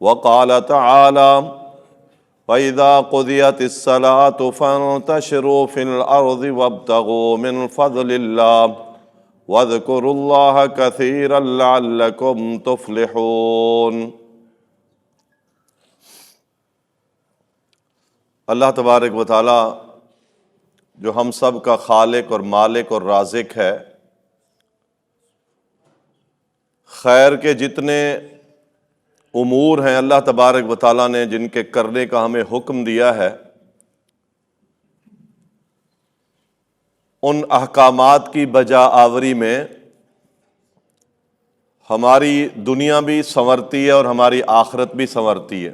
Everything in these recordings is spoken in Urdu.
وقال تعالی وَإِذَا قُضِيَتِ الصَّلَاةُ فَانتَشِرُوا فِي الْأَرْضِ وَابْتَغُوا مِنْ فَضْلِ اللَّهِ وَاذْكُرُوا اللَّهَ كَثِيرًا لَعَلَّكُمْ تُفْلِحُونَ۔ اللہ تبارک و تعالی جو ہم سب کا خالق اور مالک اور رازق ہے، خیر کے جتنے امور ہیں اللہ تبارک و تعالیٰ نے جن کے کرنے کا ہمیں حکم دیا ہے، ان احکامات کی بجا آوری میں ہماری دنیا بھی سنورتی ہے اور ہماری آخرت بھی سنورتی ہے۔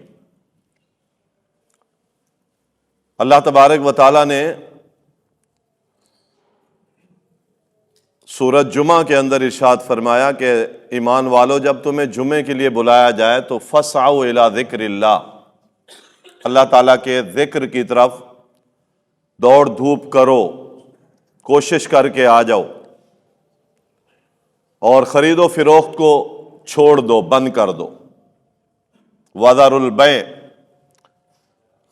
اللہ تبارک و تعالیٰ نے سورۃ جمعہ کے اندر ارشاد فرمایا کہ ایمان والو، جب تمہیں جمعے کے لیے بلایا جائے تو فَاسْعَوْا إِلَىٰ ذِكْرِ اللَّهِ، اللہ تعالیٰ کے ذکر کی طرف دوڑ دھوپ کرو، کوشش کر کے آ جاؤ، اور خرید و فروخت کو چھوڑ دو، بند کر دو۔ وَذَرُوا الْبَيْعَ،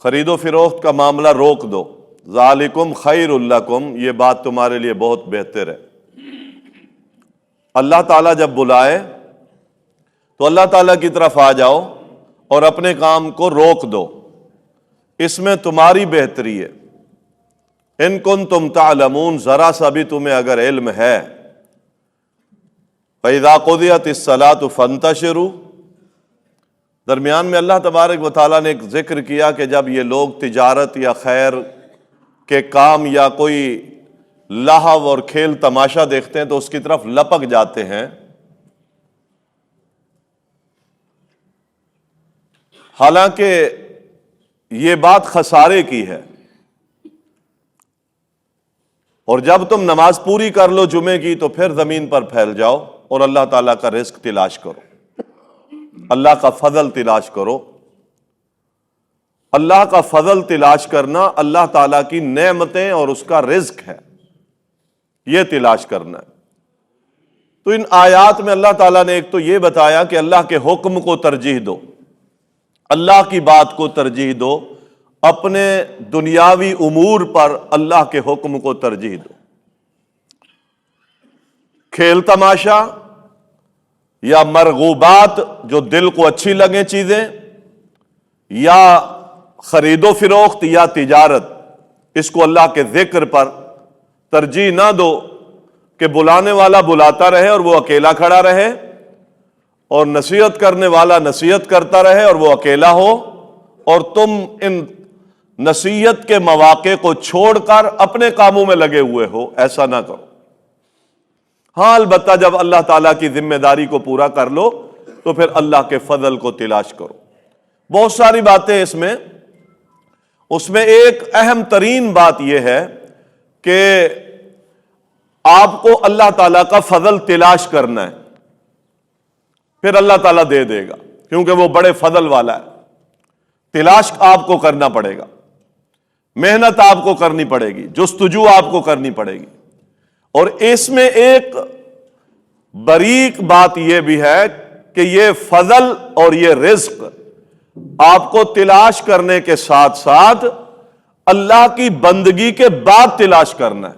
خرید و فروخت کا معاملہ روک دو۔ ذَلِكُمْ خَيْرٌ لَكُمْ، یہ بات تمہارے لیے بہت بہتر ہے۔ اللہ تعالیٰ جب بلائے تو اللہ تعالیٰ کی طرف آ جاؤ اور اپنے کام کو روک دو، اس میں تمہاری بہتری ہے۔ ان کنتم تعلمون، ذرا سا بھی تمہیں اگر علم ہے۔ فَإِذَا قُضِيَتِ الصَّلَاةُ فَانتَشِرُوا، درمیان میں اللہ تبارک و تعالیٰ نے ایک ذکر کیا کہ جب یہ لوگ تجارت یا خیر کے کام یا کوئی لہو اور کھیل تماشا دیکھتے ہیں تو اس کی طرف لپک جاتے ہیں۔ حالانکہ یہ بات خسارے کی ہے، اور جب تم نماز پوری کر لو جمعے کی تو پھر زمین پر پھیل جاؤ اور اللہ تعالیٰ کا رزق تلاش کرو، اللہ کا فضل تلاش کرو۔ اللہ کا فضل تلاش کرنا اللہ تعالیٰ کی نعمتیں اور اس کا رزق ہے، یہ تلاش کرنا ہے۔ تو ان آیات میں اللہ تعالیٰ نے ایک تو یہ بتایا کہ اللہ کے حکم کو ترجیح دو، اللہ کی بات کو ترجیح دو، اپنے دنیاوی امور پر اللہ کے حکم کو ترجیح دو۔ کھیل تماشا یا مرغوبات جو دل کو اچھی لگیں چیزیں، یا خرید و فروخت یا تجارت، اس کو اللہ کے ذکر پر ترجیح نہ دو کہ بلانے والا بلاتا رہے اور وہ اکیلا کھڑا رہے، اور نصیحت کرنے والا نصیحت کرتا رہے اور وہ اکیلا ہو، اور تم ان نصیحت کے مواقع کو چھوڑ کر اپنے کاموں میں لگے ہوئے ہو، ایسا نہ کرو۔ ہاں البتہ جب اللہ تعالیٰ کی ذمہ داری کو پورا کر لو تو پھر اللہ کے فضل کو تلاش کرو۔ بہت ساری باتیں اس میں ایک اہم ترین بات یہ ہے کہ آپ کو اللہ تعالیٰ کا فضل تلاش کرنا ہے، پھر اللہ تعالیٰ دے دے گا، کیونکہ وہ بڑے فضل والا ہے۔ تلاش آپ کو کرنا پڑے گا، محنت آپ کو کرنی پڑے گی، جستجو آپ کو کرنی پڑے گی۔ اور اس میں ایک باریک بات یہ بھی ہے کہ یہ فضل اور یہ رزق آپ کو تلاش کرنے کے ساتھ ساتھ اللہ کی بندگی کے بعد تلاش کرنا ہے،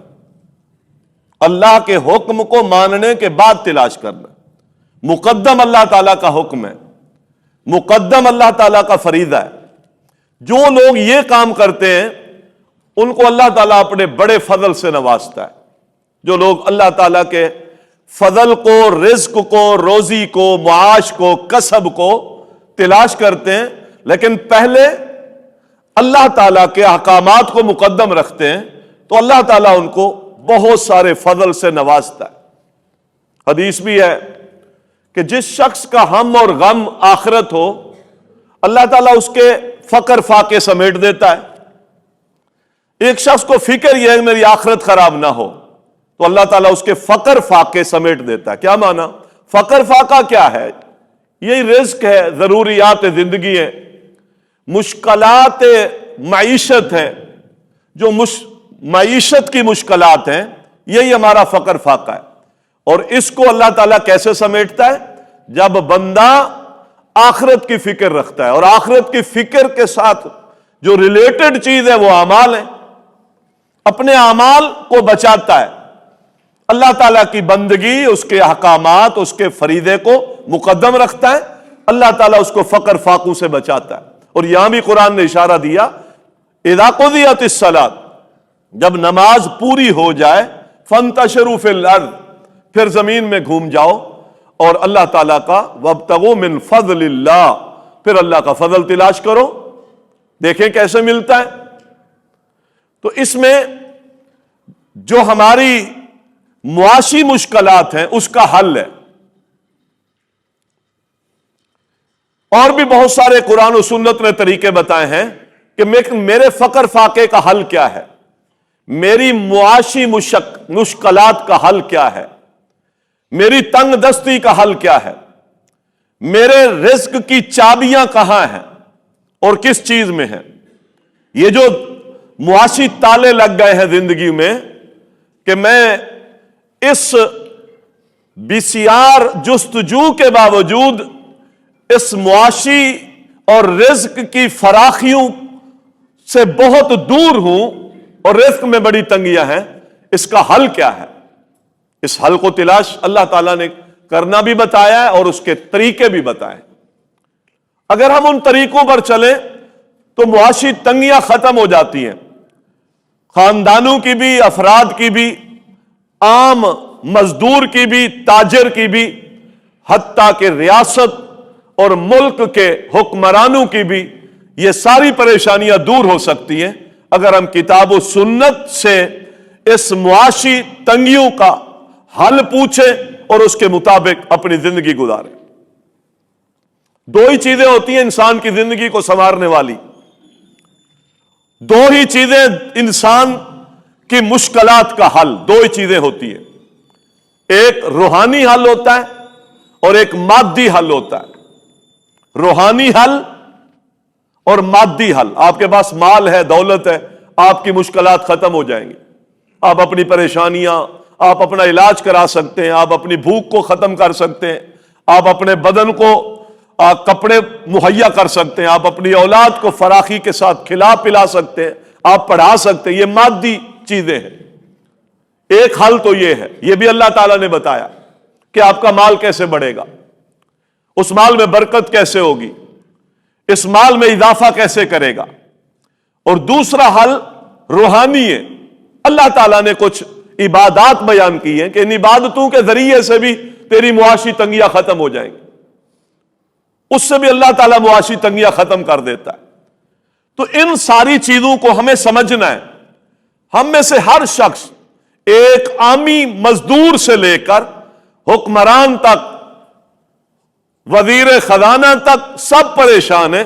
اللہ کے حکم کو ماننے کے بعد تلاش کرنا ہے۔ مقدم اللہ تعالیٰ کا حکم ہے، مقدم اللہ تعالیٰ کا فریضہ ہے۔ جو لوگ یہ کام کرتے ہیں ان کو اللہ تعالیٰ اپنے بڑے فضل سے نوازتا ہے۔ جو لوگ اللہ تعالیٰ کے فضل کو، رزق کو، روزی کو، معاش کو، کسب کو تلاش کرتے ہیں، لیکن پہلے اللہ تعالیٰ کے احکامات کو مقدم رکھتے ہیں، تو اللہ تعالیٰ ان کو بہت سارے فضل سے نوازتا ہے۔ حدیث بھی ہے کہ جس شخص کا ہم اور غم آخرت ہو، اللہ تعالیٰ اس کے فقر فاقے سمیٹ دیتا ہے۔ ایک شخص کو فکر یہ ہے کہ میری آخرت خراب نہ ہو، تو اللہ تعالیٰ اس کے فقر فاقے سمیٹ دیتا ہے۔ کیا معنی؟ فقر فاقہ کیا ہے؟ یہی رزق ہے، ضروریات زندگی ہے، مشکلات معیشت ہے، جو معیشت کی مشکلات ہیں، یہی ہمارا فقر فاقہ ہے۔ اور اس کو اللہ تعالیٰ کیسے سمیٹتا ہے؟ جب بندہ آخرت کی فکر رکھتا ہے، اور آخرت کی فکر کے ساتھ جو ریلیٹڈ چیز ہے وہ اعمال ہے، اپنے اعمال کو بچاتا ہے، اللہ تعالیٰ کی بندگی، اس کے احکامات، اس کے فریضے کو مقدم رکھتا ہے، اللہ تعالیٰ اس کو فقر فاقوں سے بچاتا ہے۔ اور یہاں بھی قرآن نے اشارہ دیا، اذا قضیت الصلاۃ، جب نماز پوری ہو جائے، فانتشروا فی الارض، پھر زمین میں گھوم جاؤ اور اللہ تعالیٰ کا وابتغوا من فضل اللہ، پھر اللہ کا فضل تلاش کرو، دیکھیں کیسے ملتا ہے۔ تو اس میں جو ہماری معاشی مشکلات ہیں اس کا حل ہے، اور بھی بہت سارے قرآن و سنت نے طریقے بتائے ہیں کہ میرے فقر فاقے کا حل کیا ہے، میری معاشی مشکلات کا حل کیا ہے، میری تنگ دستی کا حل کیا ہے، میرے رزق کی چابیاں کہاں ہیں اور کس چیز میں ہیں۔ یہ جو معاشی تالے لگ گئے ہیں زندگی میں کہ میں اس بسیار جستجو کے باوجود اس معاشی اور رزق کی فراخیوں سے بہت دور ہوں اور رزق میں بڑی تنگیاں ہیں، اس کا حل کیا ہے؟ اس حل کو تلاش اللہ تعالیٰ نے کرنا بھی بتایا ہے اور اس کے طریقے بھی بتائے۔ اگر ہم ان طریقوں پر چلیں تو معاشی تنگیاں ختم ہو جاتی ہیں، خاندانوں کی بھی، افراد کی بھی، عام مزدور کی بھی، تاجر کی بھی، حتیٰ کہ ریاست اور ملک کے حکمرانوں کی بھی، یہ ساری پریشانیاں دور ہو سکتی ہیں اگر ہم کتاب و سنت سے اس معاشی تنگیوں کا حل پوچھیں اور اس کے مطابق اپنی زندگی گزاریں۔ دو ہی چیزیں ہوتی ہیں انسان کی زندگی کو سنوارنے والی، دو ہی چیزیں انسان کی مشکلات کا حل، دو ہی چیزیں ہوتی ہیں، ایک روحانی حل ہوتا ہے اور ایک مادی حل ہوتا ہے۔ روحانی حل اور مادی حل، آپ کے پاس مال ہے، دولت ہے، آپ کی مشکلات ختم ہو جائیں گی، آپ اپنی پریشانیاں، آپ اپنا علاج کرا سکتے ہیں، آپ اپنی بھوک کو ختم کر سکتے ہیں، آپ اپنے بدن کو کپڑے مہیا کر سکتے ہیں، آپ اپنی اولاد کو فراخی کے ساتھ کھلا پلا سکتے ہیں، آپ پڑھا سکتے ہیں، یہ مادی چیزیں ہیں۔ ایک حل تو یہ ہے، یہ بھی اللہ تعالیٰ نے بتایا کہ آپ کا مال کیسے بڑھے گا، اس مال میں برکت کیسے ہوگی، اس مال میں اضافہ کیسے کرے گا۔ اور دوسرا حل روحانی ہے، اللہ تعالیٰ نے کچھ عبادات بیان کی ہیں کہ ان عبادتوں کے ذریعے سے بھی تیری معاشی تنگیاں ختم ہو جائیں گی، اس سے بھی اللہ تعالیٰ معاشی تنگیاں ختم کر دیتا ہے۔ تو ان ساری چیزوں کو ہمیں سمجھنا ہے۔ ہم میں سے ہر شخص، ایک عامی مزدور سے لے کر حکمران تک، وزیر خزانہ تک، سب پریشان ہیں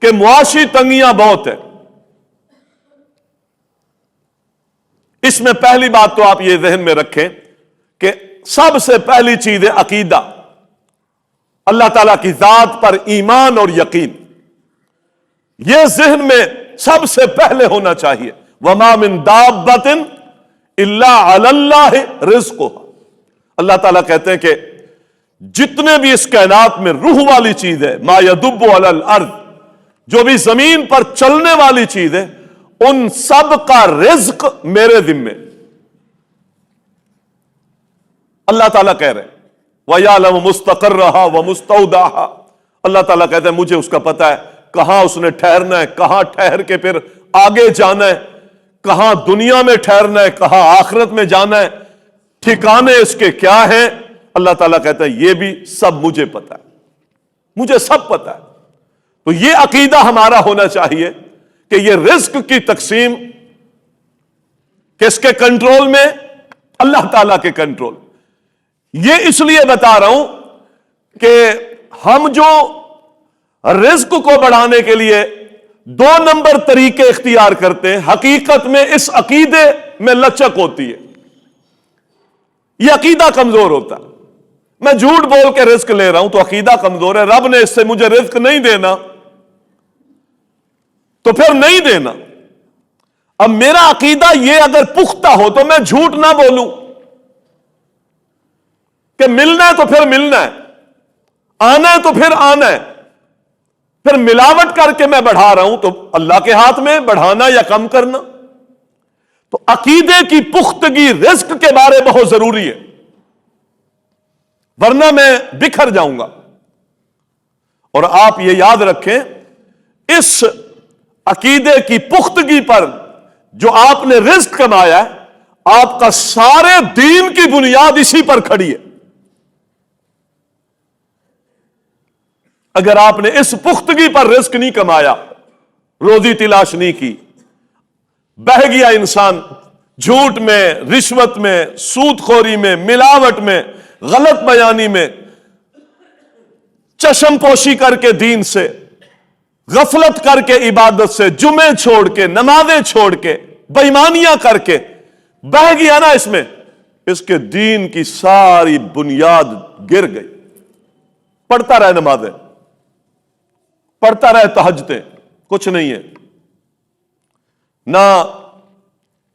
کہ معاشی تنگیاں بہت ہیں۔ اس میں پہلی بات تو آپ یہ ذہن میں رکھیں کہ سب سے پہلی چیز ہے عقیدہ، اللہ تعالیٰ کی ذات پر ایمان اور یقین، یہ ذہن میں سب سے پہلے ہونا چاہیے۔ وَمَا مِن دَابَّةٍ إِلَّا عَلَى اللَّهِ رِزْقُهَا، اللہ تعالیٰ کہتے ہیں کہ جتنے بھی اس کائنات میں روح والی چیز ہے، ما يدب على الارض، جو بھی زمین پر چلنے والی چیز ہے، ان سب کا رزق میرے ذمے۔ اللہ تعالیٰ کہہ رہے ہیں وَيَعْلَمُ مُسْتَقَرَّهَا وَمُسْتَوْدَعَهَا، اللہ تعالیٰ کہتے ہیں مجھے اس کا پتہ ہے کہاں اس نے ٹھہرنا ہے، کہاں ٹھہر کے پھر آگے جانا ہے، کہاں دنیا میں ٹھہرنا ہے، کہاں آخرت میں جانا ہے، ٹھکانے اس کے کیا ہیں۔ اللہ تعالیٰ کہتا ہے یہ بھی سب مجھے پتا ہے، مجھے سب پتا ہے۔ تو یہ عقیدہ ہمارا ہونا چاہیے کہ یہ رزق کی تقسیم کس کے کنٹرول میں؟ اللہ تعالیٰ کے کنٹرول۔ یہ اس لیے بتا رہا ہوں کہ ہم جو رزق کو بڑھانے کے لیے 2 نمبر طریقے اختیار کرتے ہیں، حقیقت میں اس عقیدے میں لچک ہوتی ہے، یہ عقیدہ کمزور ہوتا ہے۔ میں جھوٹ بول کے رزق لے رہا ہوں تو عقیدہ کمزور ہے، رب نے اس سے مجھے رزق نہیں دینا تو پھر نہیں دینا۔ اب میرا عقیدہ یہ اگر پختہ ہو تو میں جھوٹ نہ بولوں کہ ملنا ہے تو پھر ملنا ہے، آنا ہے تو پھر آنا ہے، پھر ملاوٹ کر کے میں بڑھا رہا ہوں تو اللہ کے ہاتھ میں بڑھانا یا کم کرنا. تو عقیدے کی پختگی رزق کے بارے بہت ضروری ہے، ورنہ میں بکھر جاؤں گا. اور آپ یہ یاد رکھیں، اس عقیدے کی پختگی پر جو آپ نے رزق کمایا ہے، آپ کا سارے دین کی بنیاد اسی پر کھڑی ہے. اگر آپ نے اس پختگی پر رزق نہیں کمایا، روزی تلاش نہیں کی، بہہ گیا انسان جھوٹ میں، رشوت میں، سود خوری میں، ملاوٹ میں، غلط بیانی میں، چشم پوشی کر کے دین سے، غفلت کر کے عبادت سے، جمعے چھوڑ کے، نمازیں چھوڑ کے، بے ایمانیاں کر کے بہہ گیا نا اس میں، اس کے دین کی ساری بنیاد گر گئی. پڑھتا رہے نمازیں، پڑھتا رہے تہجدیں، کچھ نہیں ہے. نہ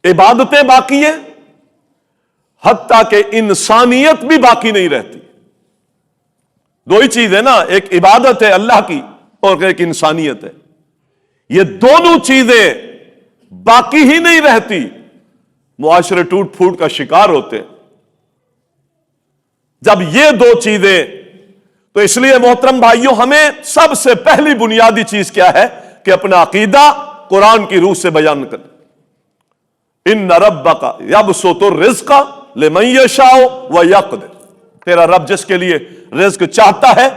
عبادتیں باقی ہیں، حتیٰ کہ انسانیت بھی باقی نہیں رہتی. دو ہی چیز ہے نا، ایک عبادت ہے اللہ کی اور ایک انسانیت ہے. یہ دونوں چیزیں باقی ہی نہیں رہتی، معاشرے ٹوٹ پھوٹ کا شکار ہوتے. جب یہ دو چیزیں، تو اس لیے محترم بھائیوں، ہمیں سب سے پہلی بنیادی چیز کیا ہے کہ اپنا عقیدہ قرآن کی روح سے بیان کریں. ان ربک یبسط الرزق لمن یشاء ویقدر. تیرا رب جس کے لیے رزق چاہتا ہے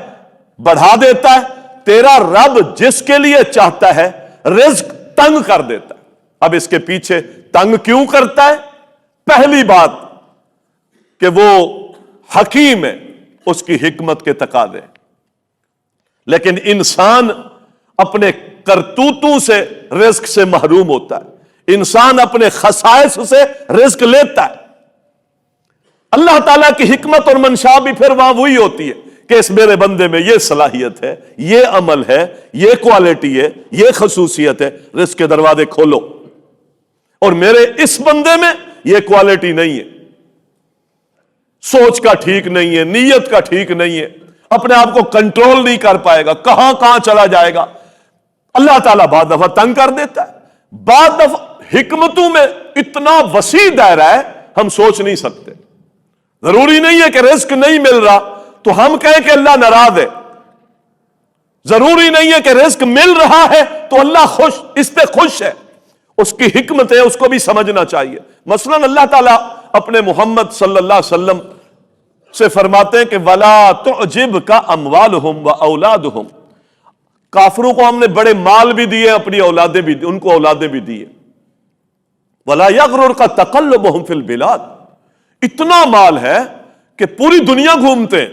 بڑھا دیتا ہے، تیرا رب جس کے لیے چاہتا ہے رزق تنگ کر دیتا ہے. اب اس کے پیچھے تنگ کیوں کرتا ہے؟ پہلی بات کہ وہ حکیم ہے، اس کی حکمت کے تقاضے. لیکن انسان اپنے کرتوتوں سے رزق سے محروم ہوتا ہے، انسان اپنے خصائص سے رزق لیتا ہے. اللہ تعالیٰ کی حکمت اور منشا بھی پھر وہاں وہی ہوتی ہے کہ اس میرے بندے میں یہ صلاحیت ہے، یہ عمل ہے، یہ کوالٹی ہے، یہ خصوصیت ہے، رزق کے دروازے کھولو. اور میرے اس بندے میں یہ کوالٹی نہیں ہے، سوچ کا ٹھیک نہیں ہے، نیت کا ٹھیک نہیں ہے، اپنے آپ کو کنٹرول نہیں کر پائے گا، کہاں کہاں چلا جائے گا. اللہ تعالیٰ بعض دفعہ تنگ کر دیتا ہے. بعض دفعہ حکمتوں میں اتنا وسیع دائرہ ہے ہم سوچ نہیں سکتے. ضروری نہیں ہے کہ رزق نہیں مل رہا تو ہم کہیں کہ اللہ ناراض ہے. ضروری نہیں ہے کہ رزق مل رہا ہے تو اللہ اس پہ خوش ہے. اس کی حکمت ہے، اس کو بھی سمجھنا چاہیے. مثلا اللہ تعالیٰ اپنے محمد صلی اللہ علیہ وسلم سے فرماتے ہیں کہ وَلَا تُعْجِبْكَ أَمْوَالُهُمْ وَأَوْلَادُهُمْ. کافروں کو ہم نے بڑے مال بھی دیے، اپنی اولادیں بھی، ان کو اولادیں بھی دیے. وَلَا يَغْرُرْكَ تَقَلُّبُهُمْ فِي الْبِلَادِ. اتنا مال ہے کہ پوری دنیا گھومتے،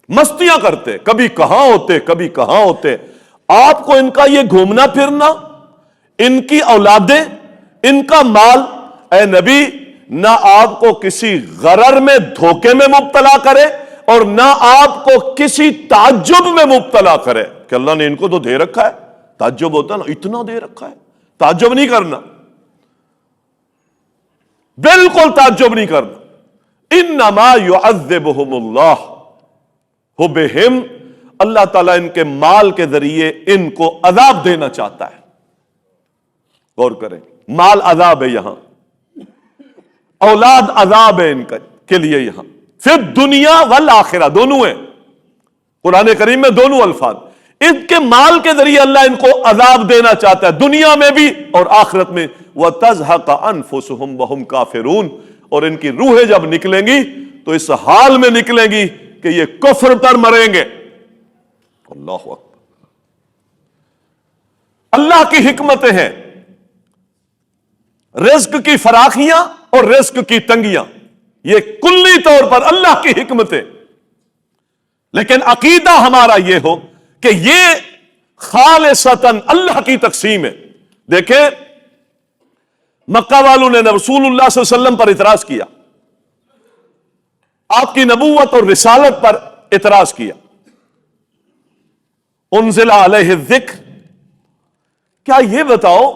مستیاں کرتے، کبھی کہاں ہوتے کبھی کہاں ہوتے. آپ کو ان کا یہ گھومنا پھرنا، ان کی اولادیں، ان کا مال، اے نبی، نہ آپ کو کسی غرر میں، دھوکے میں مبتلا کرے اور نہ آپ کو کسی تعجب میں مبتلا کرے کہ اللہ نے ان کو تو دے رکھا ہے. تعجب ہوتا نا، اتنا دے رکھا ہے، تعجب نہیں کرنا، بالکل تعجب نہیں کرنا. انما يعذبهم اللہ بہم. اللہ تعالیٰ ان کے مال کے ذریعے ان کو عذاب دینا چاہتا ہے. غور کریں، مال عذاب ہے یہاں، اولاد عذاب ہے ان کے لیے یہاں. پھر دنیا والآخرہ دونوں ہیں، قرآن کریم میں دونوں الفاظ. ان کے مال کے ذریعے اللہ ان کو عذاب دینا چاہتا ہے، دنیا میں بھی اور آخرت میں. وَتَزْهَقَ أَنفُسُهُمْ وَهُمْ كَافِرُونَ. اور ان کی روحیں جب نکلیں گی تو اس حال میں نکلیں گی کہ یہ کفر پر مریں گے. اللہ اکبر. اللہ کی حکمتیں ہیں، رزق کی فراخیاں اور رزق کی تنگیاں، یہ کلی طور پر اللہ کی حکمتیں. لیکن عقیدہ ہمارا یہ ہو کہ یہ خالصتاً اللہ کی تقسیم ہے. دیکھیں، مکہ والوں نے رسول اللہ صلی اللہ علیہ وسلم پر اعتراض کیا، آپ کی نبوت اور رسالت پر اعتراض کیا. انزل علیہ الذکر. کیا یہ بتاؤ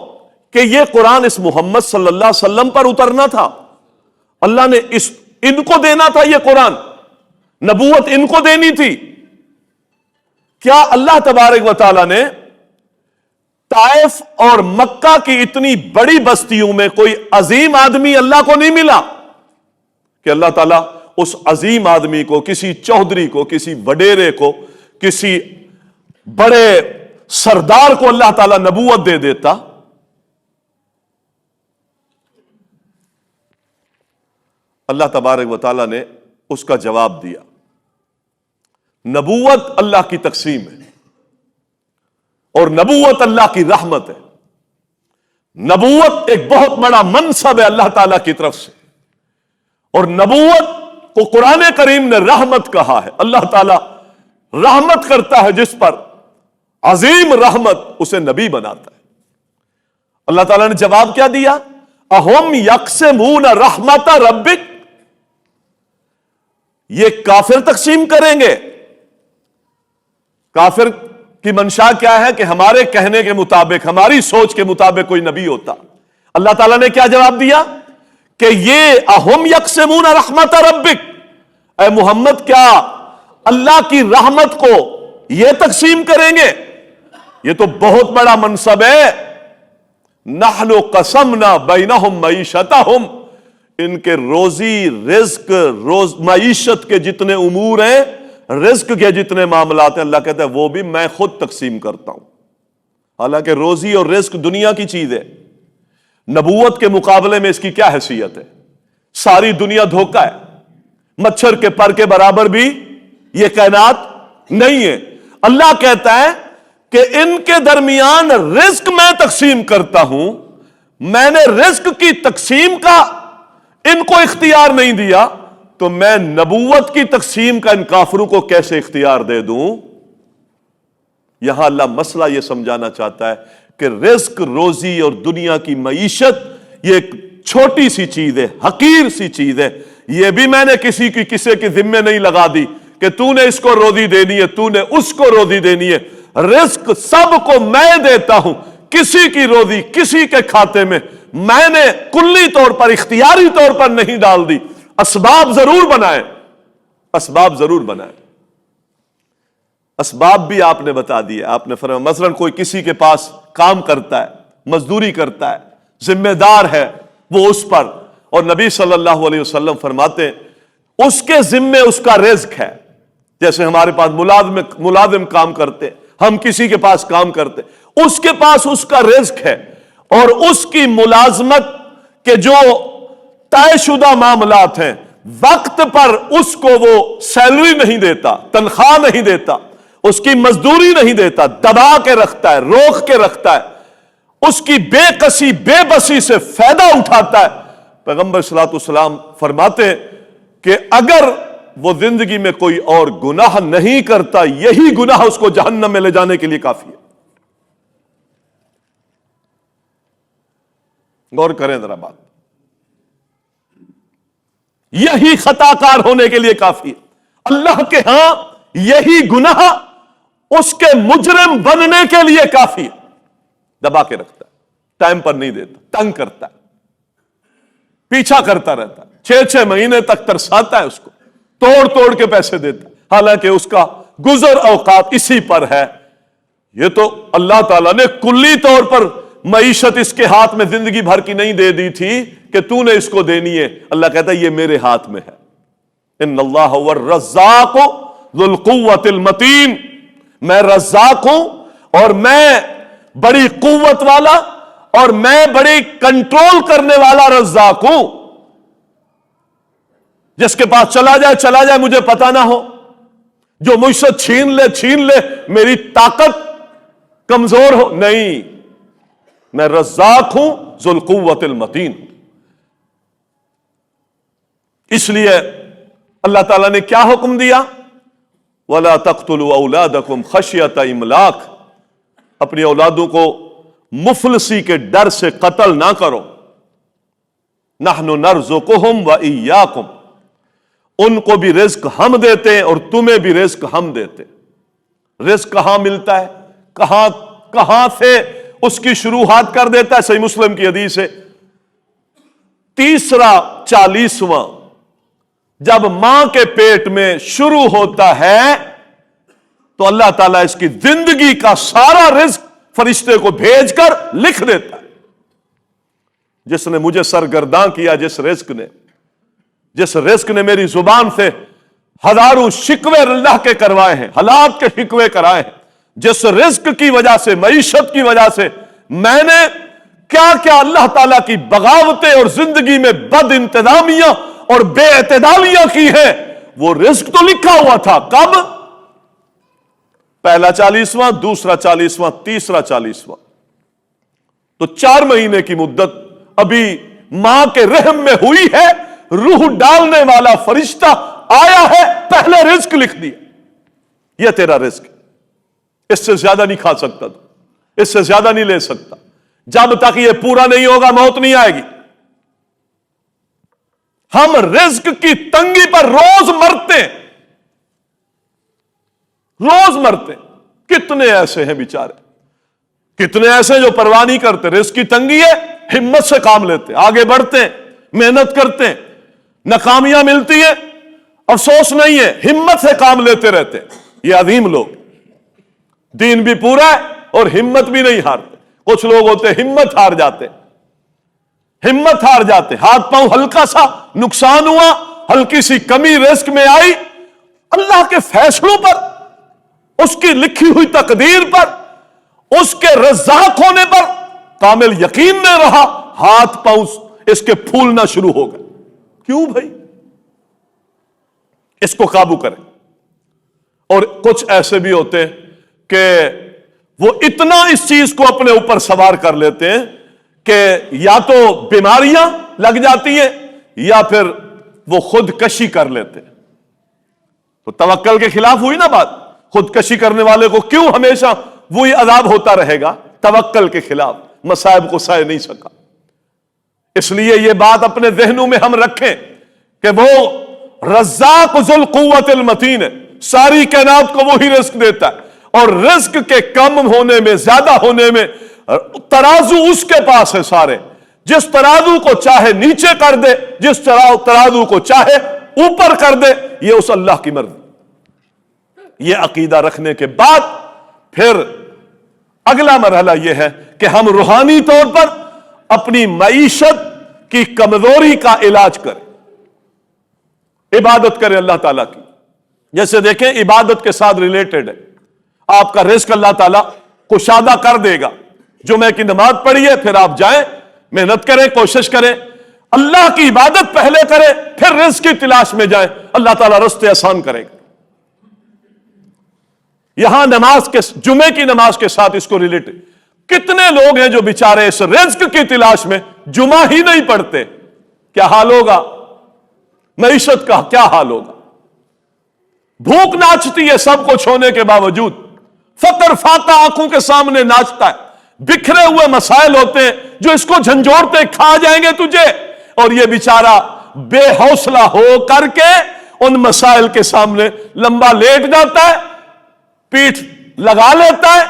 کہ یہ قرآن اس محمد صلی اللہ علیہ وسلم پر اترنا تھا؟ اللہ نے ان کو دینا تھا یہ قرآن، نبوت ان کو دینی تھی؟ کیا اللہ تبارک و تعالی نے طائف اور مکہ کی اتنی بڑی بستیوں میں کوئی عظیم آدمی اللہ کو نہیں ملا کہ اللہ تعالیٰ اس عظیم آدمی کو، کسی چودھری کو، کسی وڈیرے کو، کسی بڑے سردار کو اللہ تعالیٰ نبوت دے دیتا؟ اللہ تبارک و تعالیٰ نے اس کا جواب دیا، نبوت اللہ کی تقسیم ہے اور نبوت اللہ کی رحمت ہے۔ نبوت ایک بہت بڑا منصب ہے اللہ تعالیٰ کی طرف سے، اور نبوت کو قرآن کریم نے رحمت کہا ہے۔ اللہ تعالیٰ رحمت کرتا ہے جس پر، عظیم رحمت، اسے نبی بناتا ہے۔ اللہ تعالیٰ نے جواب کیا دیا؟ اہم یقسمون رحمت ربک، یہ کافر تقسیم کریں گے؟ کافر کی منشا کیا ہے کہ ہمارے کہنے کے مطابق، ہماری سوچ کے مطابق کوئی نبی ہوتا۔ اللہ تعالیٰ نے کیا جواب دیا کہ یہ اہم یقسمون رحمت ربک، اے محمد کیا اللہ کی رحمت کو یہ تقسیم کریں گے؟ یہ تو بہت بڑا منصب ہے۔ نحن قسمنا بینہم معیشتہم، ان کے روزی رزق، معیشت کے جتنے امور ہیں، رزق کے جتنے معاملات ہیں، اللہ کہتا ہے وہ بھی میں خود تقسیم کرتا ہوں۔ حالانکہ روزی اور رزق دنیا کی چیز ہے، نبوت کے مقابلے میں اس کی کیا حیثیت ہے؟ ساری دنیا دھوکہ ہے، مچھر کے پر کے برابر بھی یہ کائنات نہیں ہے۔ اللہ کہتا ہے کہ ان کے درمیان رزق میں تقسیم کرتا ہوں، میں نے رزق کی تقسیم کا ان کو اختیار نہیں دیا، تو میں نبوت کی تقسیم کا ان کافروں کو کیسے اختیار دے دوں؟ یہاں اللہ مسئلہ یہ سمجھانا چاہتا ہے کہ رزق، روزی اور دنیا کی معیشت یہ ایک چھوٹی سی چیز ہے، حقیر سی چیز ہے۔ یہ بھی میں نے کسی کے ذمے نہیں لگا دی کہ تو نے اس کو روزی دینی ہے، تو نے اس کو روزی دینی ہے۔ رزق سب کو میں دیتا ہوں، کسی کی روزی کسی کے کھاتے میں میں نے کلی طور پر، اختیاری طور پر نہیں ڈال دی۔ اسباب ضرور بنائے، اسباب ضرور بنائے، اسباب بھی آپ نے بتا دیے۔ آپ نے فرمایا مثلا کوئی کسی کے پاس کام کرتا ہے، مزدوری کرتا ہے، ذمہ دار ہے وہ اس پر، اور نبی صلی اللہ علیہ وسلم فرماتے ہیں اس کے ذمے اس کا رزق ہے۔ جیسے ہمارے پاس ملازم کام کرتے، ہم کسی کے پاس کام کرتے، اس کے پاس اس کا رزق ہے، اور اس کی ملازمت کے جو طے شدہ معاملات ہیں، وقت پر اس کو وہ سیلری نہیں دیتا، تنخواہ نہیں دیتا، اس کی مزدوری نہیں دیتا، دبا کے رکھتا ہے، روک کے رکھتا ہے، اس کی بے کسی بے بسی سے فائدہ اٹھاتا ہے۔ پیغمبر صلی اللہ علیہ وسلم فرماتے ہیں کہ اگر وہ زندگی میں کوئی اور گناہ نہیں کرتا، یہی گناہ اس کو جہنم میں لے جانے کے لیے کافی ہے۔ غور کریں ذرا بات، یہی خطا کار ہونے کے لیے کافی ہے۔ اللہ کے ہاں یہی گناہ اس کے مجرم بننے کے لیے کافی ہے۔ دبا کے رکھتا ہے، ٹائم پر نہیں دیتا، تنگ کرتا ہے، پیچھا کرتا رہتا ہے، 6 مہینے تک ترساتا ہے، اس کو توڑ توڑ کے پیسے دیتا ہے، حالانکہ اس کا گزر اوقات اسی پر ہے۔ یہ تو اللہ تعالیٰ نے کلی طور پر معیشت اس کے ہاتھ میں زندگی بھر کی نہیں دے دی تھی کہ تو نے اس کو دینی ہے۔ اللہ کہتا ہے یہ میرے ہاتھ میں ہے۔ ان اللہ هو الرزاق ذو القوة المتین، میں رزاق ہوں اور میں بڑی قوت والا اور میں بڑی کنٹرول کرنے والا رزاق ہوں۔ جس کے پاس چلا جائے مجھے پتا نہ ہو، جو مجھ سے چھین لے میری طاقت کمزور ہو، نہیں، میں رزاق ہوں ذو القوة المتین۔ اس لیے اللہ تعالیٰ نے کیا حکم دیا؟ وَلَا تَقْتُلُوا أَوْلَادَكُمْ خَشْيَةَ إِمْلَاقٍ، اپنی اولادوں کو مفلسی کے ڈر سے قتل نہ کرو۔ نَحْنُ نَرْزُقُهُمْ وَإِيَّاكُمْ، ان کو بھی رزق ہم دیتے ہیں اور تمہیں بھی رزق ہم دیتے ہیں۔ رزق کہاں ملتا ہے، کہاں سے اس کی شروعات کر دیتا ہے؟ صحیح مسلم کی حدیث ہے، تیسرا 40واں جب ماں کے پیٹ میں شروع ہوتا ہے تو اللہ تعالیٰ اس کی زندگی کا سارا رزق فرشتے کو بھیج کر لکھ دیتا ہے. جس نے مجھے سرگرداں کیا، جس رزق نے میری زبان سے ہزاروں شکوے اللہ کے کروائے ہیں، ہلاک کے شکوے کرائے ہیں، جس رزق کی وجہ سے، معیشت کی وجہ سے میں نے کیا کیا اللہ تعالیٰ کی بغاوتیں اور زندگی میں بد انتظامیاں اور بے اعتدالیاں کی ہیں، وہ رزق تو لکھا ہوا تھا. کب؟ پہلا 40واں، دوسرا 40واں، تیسرا 40واں. تو 4 مہینے کی مدت ابھی ماں کے رحم میں ہوئی ہے، روح ڈالنے والا فرشتہ آیا ہے، پہلے رزق لکھ دیا، یہ تیرا رزق، اس سے زیادہ نہیں کھا سکتا تو، اس سے زیادہ نہیں لے سکتا. جب تک یہ پورا نہیں ہوگا موت نہیں آئے گی. ہم رزق کی تنگی پر روز مرتے ہیں، روز مرتے. کتنے ایسے ہیں بیچارے، کتنے ایسے جو پرواہ نہیں کرتے. رزق کی تنگی ہے، ہمت سے کام لیتے، آگے بڑھتے ہیں، محنت کرتے ہیں، ناکامیاں ملتی ہیں، افسوس نہیں ہے، ہمت سے کام لیتے رہتے. یہ عظیم لوگ، دین بھی پورا ہے اور ہمت بھی نہیں ہارتے. کچھ لوگ ہوتے ہمت ہار جاتے، ہمت ہار جاتے، ہاتھ پاؤں ہلکا سا نقصان ہوا، ہلکی سی کمی رزق میں آئی، اللہ کے فیصلوں پر، اس کی لکھی ہوئی تقدیر پر، اس کے رزاق ہونے پر کامل یقین نہ رہا، ہاتھ پاؤں اس کے پھولنا شروع ہو گئے. کیوں بھائی؟ اس کو قابو کریں. اور کچھ ایسے بھی ہوتے ہیں کہ وہ اتنا اس چیز کو اپنے اوپر سوار کر لیتے ہیں کہ یا تو بیماریاں لگ جاتی ہیں یا پھر وہ خودکشی کر لیتے ہیں. تو توکل کے خلاف ہوئی نا بات. خودکشی کرنے والے کو کیوں ہمیشہ وہی عذاب ہوتا رہے گا؟ توکل کے خلاف مصائب کو سہ نہیں سکا. اس لیے یہ بات اپنے ذہنوں میں ہم رکھیں کہ وہ رزاق ذو القوت المتین ہے، ساری کائنات کو وہی رزق دیتا ہے، اور رزق کے کم ہونے میں، زیادہ ہونے میں ترازو اس کے پاس ہے سارے. جس ترازو کو چاہے نیچے کر دے، جس ترازو کو چاہے اوپر کر دے، یہ اس اللہ کی مرضی. یہ عقیدہ رکھنے کے بعد پھر اگلا مرحلہ یہ ہے کہ ہم روحانی طور پر اپنی معیشت کی کمزوری کا علاج کریں، عبادت کریں اللہ تعالیٰ کی. جیسے دیکھیں عبادت کے ساتھ ریلیٹڈ ہے، آپ کا رزق اللہ تعالیٰ کشادہ کر دے گا. جمعہ کی نماز پڑھیے، پھر آپ جائیں، محنت کریں، کوشش کریں، اللہ کی عبادت پہلے کریں، پھر رزق کی تلاش میں جائیں، اللہ تعالیٰ راستے آسان کرے گا. یہاں جمعے کی نماز کے ساتھ اس کو ریلیٹڈ کتنے لوگ ہیں جو بیچارے اس رزق کی تلاش میں جمعہ ہی نہیں پڑھتے. کیا حال ہوگا؟ معیشت کا کیا حال ہوگا؟ بھوک ناچتی ہے سب کچھ ہونے کے باوجود، فقر فاقہ آنکھوں کے سامنے ناچتا ہے، بکھرے ہوئے مسائل ہوتے ہیں جو اس کو جھنجھوڑتے کھا جائیں گے تجھے، اور یہ بیچارہ بے حوصلہ ہو کر کے ان مسائل کے سامنے لمبا لیٹ جاتا ہے، پیٹھ لگا لیتا ہے،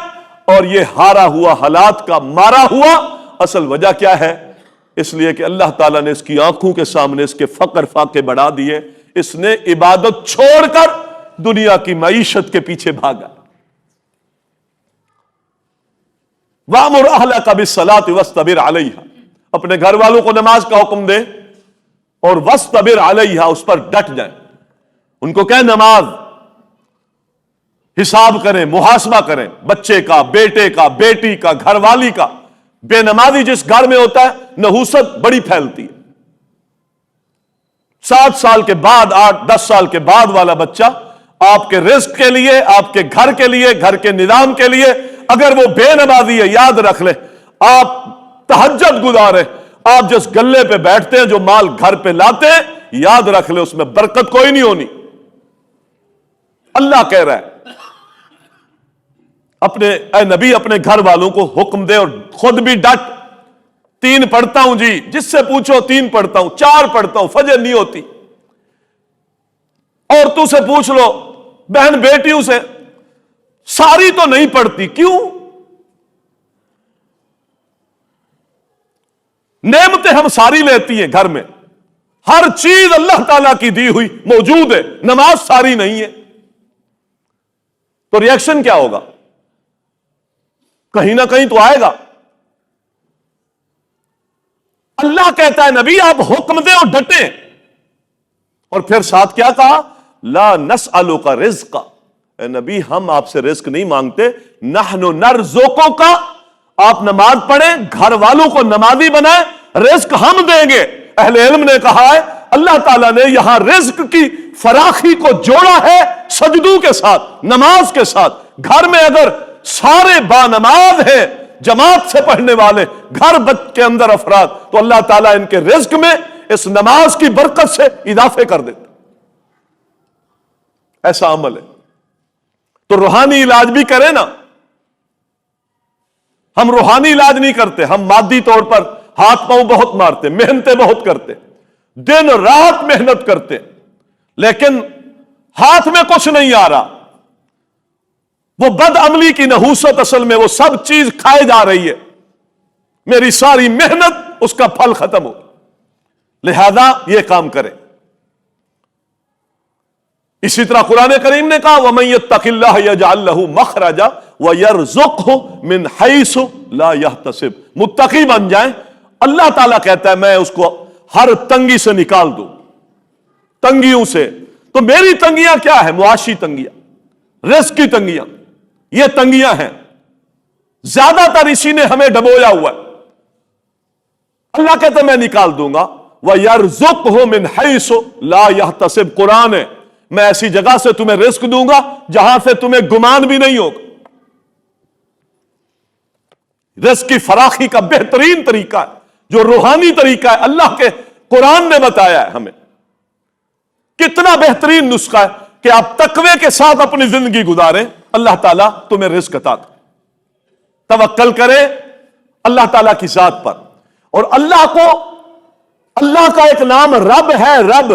اور یہ ہارا ہوا، حالات کا مارا ہوا. اصل وجہ کیا ہے؟ اس لیے کہ اللہ تعالیٰ نے اس کی آنکھوں کے سامنے اس کے فقر فاقے بڑھا دیے، اس نے عبادت چھوڑ کر دنیا کی معیشت کے پیچھے بھاگا. وَأْمُرْ أَهْلَكَ بِالصَّلَاةِ وَاسْتَبِرْ عَلَيْهَا، اپنے گھر والوں کو نماز کا حکم دیں اور وَاسْتَبِرْ عَلَيْهَا، اس پر ڈٹ جائیں. ان کو کہیں نماز حساب کریں، محاسبہ کریں، بچے کا، بیٹے کا، بیٹی کا، گھر والی کا. بے نمازی جس گھر میں ہوتا ہے نحوست بڑی پھیلتی ہے. 7 سال کے بعد، 8-10 سال کے بعد والا بچہ آپ کے رزق کے لیے، آپ کے گھر کے لیے، گھر کے نظام کے لیے اگر وہ بے نمازی ہے، یاد رکھ لے، آپ تہجد گزارے، آپ جس گلے پہ بیٹھتے ہیں، جو مال گھر پہ لاتے ہیں، یاد رکھ لے اس میں برکت کوئی نہیں ہونی. اللہ کہہ رہا ہے اے نبی اپنے گھر والوں کو حکم دے اور خود بھی ڈٹ. 3 پڑھتا ہوں جی، جس سے پوچھو 3 پڑھتا ہوں، 4 پڑھتا ہوں، فجر نہیں ہوتی. عورتوں سے پوچھ لو، بہن بیٹیوں سے، ساری تو نہیں پڑھتی. کیوں؟ نعمتیں ہم ساری لیتی ہیں گھر میں، ہر چیز اللہ تعالیٰ کی دی ہوئی موجود ہے، نماز ساری نہیں ہے. تو ریئیکشن کیا ہوگا؟ کہیں نہ کہیں تو آئے گا. اللہ کہتا ہے نبی آپ حکم دیں اور ڈٹیں. اور پھر ساتھ کیا کہا؟ لا نسألک رزقا، اے نبی ہم آپ سے رزق نہیں مانگتے، نحن نرزقک، آپ نماز پڑھیں، گھر والوں کو نمازی بنائیں، رزق ہم دیں گے. اہل علم نے کہا ہے اللہ تعالیٰ نے یہاں رزق کی فراخی کو جوڑا ہے سجدوں کے ساتھ، نماز کے ساتھ. گھر میں اگر سارے با نماز ہیں، جماعت سے پڑھنے والے، گھر کے اندر افراد، تو اللہ تعالیٰ ان کے رزق میں اس نماز کی برکت سے اضافے کر دیتے. ایسا عمل ہے. تو روحانی علاج بھی کریں نا. ہم روحانی علاج نہیں کرتے، ہم مادی طور پر ہاتھ پاؤں بہت مارتے، محنتیں بہت کرتے، دن رات محنت کرتے، لیکن ہاتھ میں کچھ نہیں آ رہا. وہ بد عملی کی نحوست اصل میں وہ سب چیز کھائے جا رہی ہے. میری ساری محنت اس کا پھل ختم ہو. لہذا یہ کام کرے. اسی طرح قرآن کریم نے کہا وَمَن يَتَّقِ اللَّهَ يَجْعَل لَّهُ مَخْرَجًا وَيَرْزُقْهُ مِنْ حَيْثُ لَا يَحْتَسِبُ. متقی بن جائیں، اللہ تعالیٰ کہتا ہے میں اس کو ہر تنگی سے نکال دوں، تنگیوں سے. تو میری تنگیاں کیا ہے؟ معاشی تنگیاں، رزق کی تنگیاں، یہ تنگیاں ہیں. زیادہ تر اسی نے ہمیں ڈبویا ہوا ہے. اللہ کہتا ہے میں نکال دوں گا. وَيَرْزُقْهُ مِنْ حَيْثُ لَا يَحْتَسِبُ. قرآن ہے میں ایسی جگہ سے تمہیں رزق دوں گا جہاں سے تمہیں گمان بھی نہیں ہوگا. رزق کی فراخی کا بہترین طریقہ ہے جو روحانی طریقہ ہے، اللہ کے قرآن نے بتایا ہے ہمیں. کتنا بہترین نسخہ ہے کہ آپ تقوی کے ساتھ اپنی زندگی گزاریں، اللہ تعالیٰ تمہیں رزق عطا کرے. توکل کریں اللہ تعالیٰ کی ذات پر. اور اللہ کا ایک نام رب ہے. رب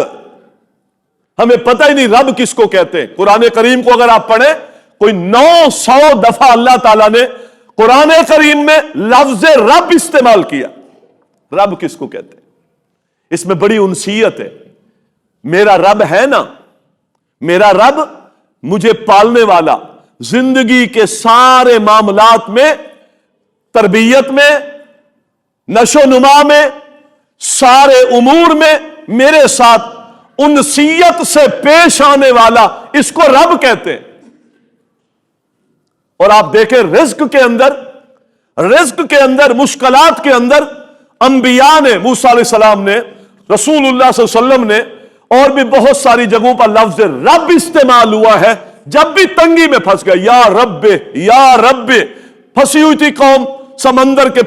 ہمیں پتہ ہی نہیں رب کس کو کہتے ہیں. قرآن کریم کو اگر آپ پڑھیں کوئی 900 دفعہ اللہ تعالیٰ نے قرآن کریم میں لفظ رب استعمال کیا. رب کس کو کہتے ہیں؟ اس میں بڑی انسیت ہے. میرا رب ہے نا، میرا رب مجھے پالنے والا، زندگی کے سارے معاملات میں، تربیت میں، نشو نما میں، سارے امور میں میرے ساتھ انسیت سے پیش آنے والا، اس کو رب کہتے ہیں. اور آپ دیکھیں رزق کے اندر مشکلات کے اندر انبیاء نے، موسیٰ علیہ السلام نے، رسول اللہ صلی اللہ علیہ وسلم نے، اور بھی بہت ساری جگہوں پر لفظ رب استعمال ہوا ہے. جب بھی تنگی میں پھنس گئے، یا رب یا رب. پھنسی ہوئی تھی قوم سمندر کے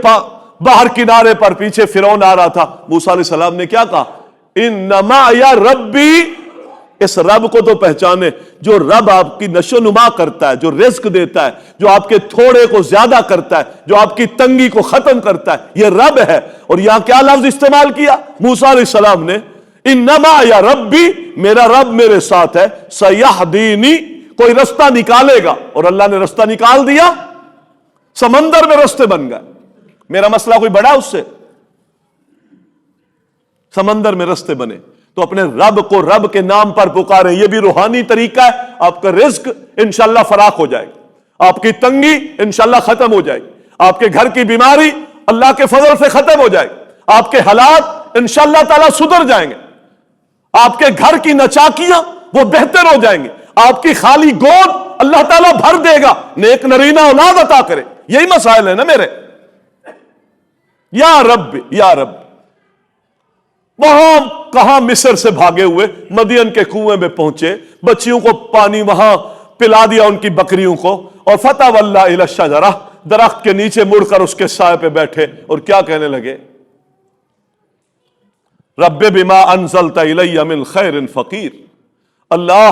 باہر کنارے پر، پیچھے فرعون آ رہا تھا. موسیٰ علیہ السلام نے کیا کہا؟ انما یا ربی. اس رب کو تو پہچانے جو رب آپ کی نشو نما کرتا ہے، جو رزق دیتا ہے، جو آپ کے تھوڑے کو زیادہ کرتا ہے، جو آپ کی تنگی کو ختم کرتا ہے، یہ رب ہے. اور یہاں کیا لفظ استعمال کیا موسیٰ علیہ السلام نے؟ انما یا ربی، میرا رب میرے ساتھ ہے، سیہدینی، کوئی رستہ نکالے گا. اور اللہ نے رستہ نکال دیا، سمندر میں رستے بن گئے. میرا مسئلہ کوئی بڑا اس سے؟ سمندر میں رستے بنے. تو اپنے رب کو رب کے نام پر پکاریں. یہ بھی روحانی طریقہ ہے. آپ کا رزق انشاءاللہ فراخ ہو جائے گا، آپ کی تنگی انشاءاللہ ختم ہو جائے گی، آپ کے گھر کی بیماری اللہ کے فضل سے ختم ہو جائے گی، آپ کے حالات انشاءاللہ تعالیٰ سدھر جائیں گے، آپ کے گھر کی نچاکیاں وہ بہتر ہو جائیں گے، آپ کی خالی گود اللہ تعالیٰ بھر دے گا، نیک نرینہ اولاد عطا کرے. یہی مسائل ہیں نا میرے. یا رب یا رب. وہاں کہاں مصر سے بھاگے ہوئے مدین کے کنویں میں پہنچے، بچیوں کو پانی وہاں پلا دیا ان کی بکریوں کو، اور فتولی الی الشجرہ، درخت کے نیچے مڑ کر اس کے سائے پہ بیٹھے اور کیا کہنے لگے؟ رب بما انزلت الی من خیر فقیر. اللہ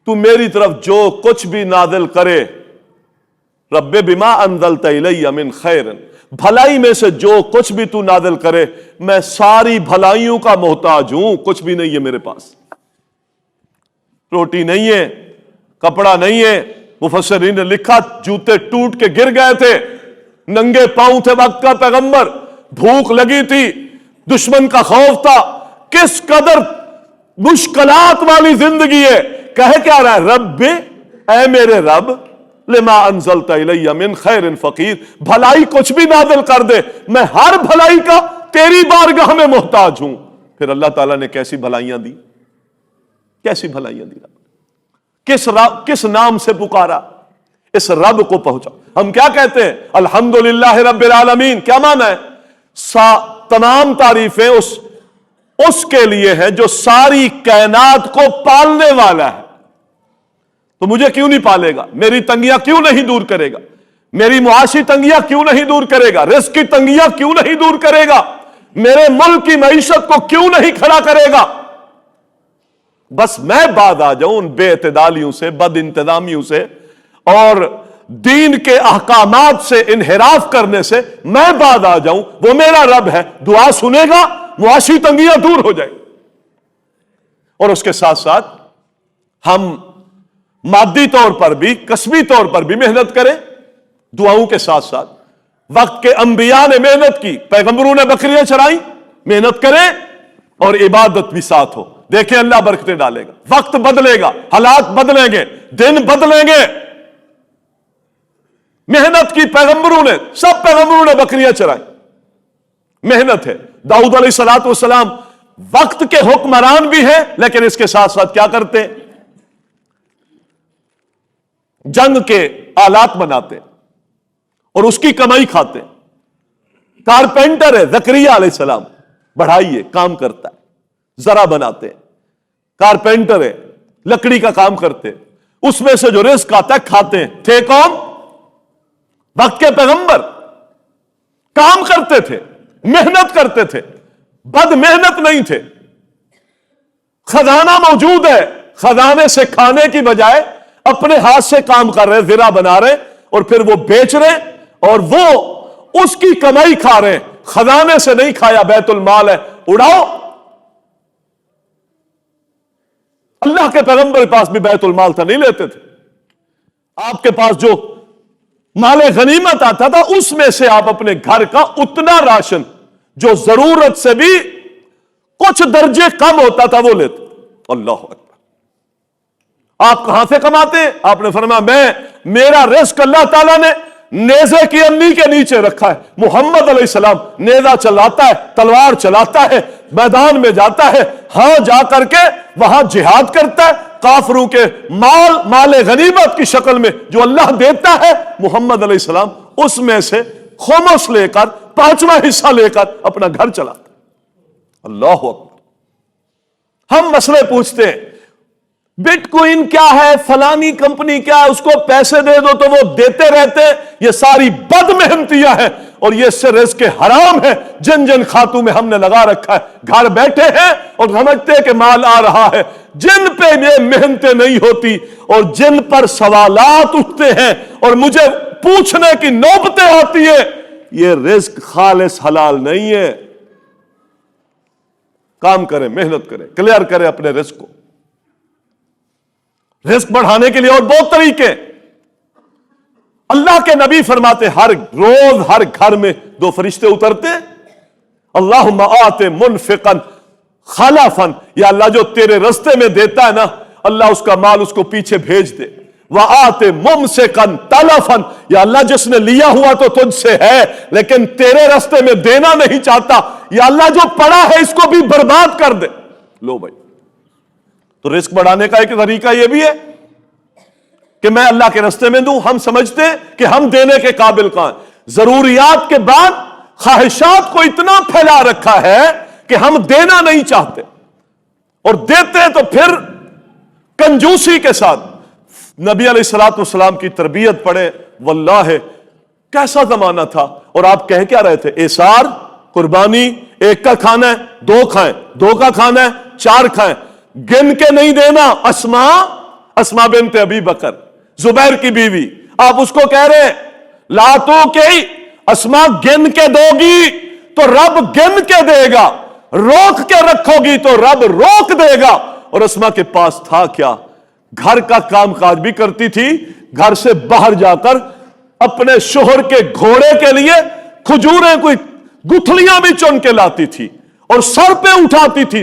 تو میری طرف جو کچھ بھی نازل کرے، رب بما انزلت الی من خیر، بھلائی میں سے جو کچھ بھی تو نازل کرے، میں ساری بھلائیوں کا محتاج ہوں، کچھ بھی نہیں ہے میرے پاس. روٹی نہیں ہے، کپڑا نہیں ہے. مفسرین نے لکھا جوتے ٹوٹ کے گر گئے تھے، ننگے پاؤں تھے وقت کا پیغمبر، بھوک لگی تھی، دشمن کا خوف تھا. کس قدر مشکلات والی زندگی ہے. کہہ کیا رہا ہے؟ رب، اے میرے رب لما انزلت الی من خیر فقیر، بھلائی کچھ بھی نازل کر دے، میں ہر بھلائی کا تیری بارگاہ میں محتاج ہوں۔ پھر اللہ تعالیٰ نے کیسی بھلائیاں دی، کیسی بھلائیاں دی، کس نام سے پکارا، اس رب کو پہنچا۔ ہم کیا کہتے ہیں؟ الحمدللہ رب العالمین، کیا معنی ہے؟ تمام تعریفیں اس کے لیے ہیں جو ساری کائنات کو پالنے والا ہے۔ تو مجھے کیوں نہیں پالے گا؟ میری تنگیاں کیوں نہیں دور کرے گا؟ میری معاشی تنگیاں کیوں نہیں دور کرے گا؟ رزق کی تنگیاں کیوں نہیں دور کرے گا؟ میرے ملک کی معیشت کو کیوں نہیں کھڑا کرے گا؟ بس میں بعد آ جاؤں ان بے اعتدالیوں سے، بد انتظامیوں سے اور دین کے احکامات سے انحراف کرنے سے میں بعد آ جاؤں، وہ میرا رب ہے، دعا سنے گا، معاشی تنگیاں دور ہو جائیں۔ اور اس کے ساتھ ساتھ ہم مادی طور پر بھی، کسبی طور پر بھی محنت کریں، دعاؤں کے ساتھ ساتھ۔ وقت کے انبیاء نے محنت کی، پیغمبروں نے بکریاں چرائیں، محنت کریں اور عبادت بھی ساتھ ہو، دیکھیں اللہ برکتیں ڈالے گا۔ وقت بدلے گا، حالات بدلیں گے، دن بدلیں گے۔ محنت کی پیغمبروں نے، سب پیغمبروں نے بکریاں چرائیں، محنت ہے۔ داؤد علیہ السلام وقت کے حکمران بھی ہیں، لیکن اس کے ساتھ ساتھ کیا کرتے؟ جنگ کے آلات بناتے اور اس کی کمائی کھاتے۔ کارپینٹر ہے زکریا علیہ السلام، بڑھائی ہے، کام کرتا ہے، زرع بناتے۔ کارپینٹر ہے، لکڑی کا کام کرتے، اس میں سے جو رزق آتا ہے کھاتے ہیں۔ تھے کون؟ وقت کے پیغمبر، کام کرتے تھے، محنت کرتے تھے، بد محنت نہیں تھے۔ خزانہ موجود ہے، خزانے سے کھانے کی بجائے اپنے ہاتھ سے کام کر رہے، زرع بنا رہے اور پھر وہ بیچ رہے اور وہ اس کی کمائی کھا رہے، خزانے سے نہیں کھایا، بیت المال ہے، اڑاؤ۔ اللہ کے پیغمبر کے پاس بھی بیت المال تھا، نہیں لیتے تھے۔ آپ کے پاس جو مال غنیمت آتا تھا اس میں سے آپ اپنے گھر کا اتنا راشن جو ضرورت سے بھی کچھ درجے کم ہوتا تھا وہ لیتے۔ اللہ اکبر۔ آپ کہاں سے کماتے؟ آپ نے فرمایا میرا رزق اللہ تعالیٰ نے نیزے کی انی کے نیچے رکھا ہے۔ محمد علیہ السلام نیزہ چلاتا ہے، تلوار چلاتا ہے، میدان میں جاتا ہے، ہاں جا کر کے وہاں جہاد کرتا ہے، کافروں کے مال غنیمت کی شکل میں جو اللہ دیتا ہے، محمد علیہ السلام اس میں سے خمس لے کر، 5واں حصہ لے کر اپنا گھر چلاتا ہے۔ اللہ اکبر۔ ہم مسئلے پوچھتے ہیں، بٹ کوئن کیا ہے، فلانی کمپنی کیا ہے، اس کو پیسے دے دو تو وہ دیتے رہتے، یہ ساری بد محنتیاں ہیں اور یہ اس سے رزق حرام ہے جن جن کھاتوں میں ہم نے لگا رکھا ہے۔ گھر بیٹھے ہیں اور سمجھتے ہیں کہ مال آ رہا ہے، جن پہ یہ محنتیں نہیں ہوتی اور جن پر سوالات اٹھتے ہیں اور مجھے پوچھنے کی نوبتیں آتی ہے، یہ رزق خالص حلال نہیں ہے۔ کام کریں، محنت کریں، کلیئر کریں اپنے رزق کو۔ رزق بڑھانے کے لیے اور بہت طریقے۔ اللہ کے نبی فرماتے ہر روز ہر گھر میں 2 فرشتے اترتے، اللہم آت منفقا خلفا، یا اللہ جو تیرے رستے میں دیتا ہے نا، اللہ اس کا مال اس کو پیچھے بھیج دے۔ وآت ممسکا تلفا، یا اللہ جس نے لیا ہوا تو تجھ سے ہے لیکن تیرے رستے میں دینا نہیں چاہتا، یا اللہ جو پڑا ہے اس کو بھی برباد کر دے۔ لو بھائی، تو رزق بڑھانے کا ایک طریقہ یہ بھی ہے کہ میں اللہ کے راستے میں دوں۔ ہم سمجھتے ہیں کہ ہم دینے کے قابل کہاں ہیں، ضروریات کے بعد خواہشات کو اتنا پھیلا رکھا ہے کہ ہم دینا نہیں چاہتے اور دیتے ہیں تو پھر کنجوسی کے ساتھ۔ نبی علیہ السلام کی تربیت پڑھے، واللہ کیسا زمانہ تھا، اور آپ کہہ کیا رہے تھے؟ ایثار، قربانی، ایک کا کھانا ہے 2 کھائیں، 2 کا کھانا ہے 4 کھائیں، گن کے نہیں دینا۔ اسماء بنت ابی بکر، زبیر کی بیوی، آپ اس کو کہہ رہے ہیں لا تو کہ اسماء گن کے دو گی تو رب گن کے دے گا، روک کے رکھو گی تو رب روک دے گا۔ اور اسماء کے پاس تھا کیا؟ گھر کا کام کاج بھی کرتی تھی، گھر سے باہر جا کر اپنے شوہر کے گھوڑے کے لیے کھجوریں کوئی گٹھلیاں بھی چن کے لاتی تھی اور سر پہ اٹھاتی تھی،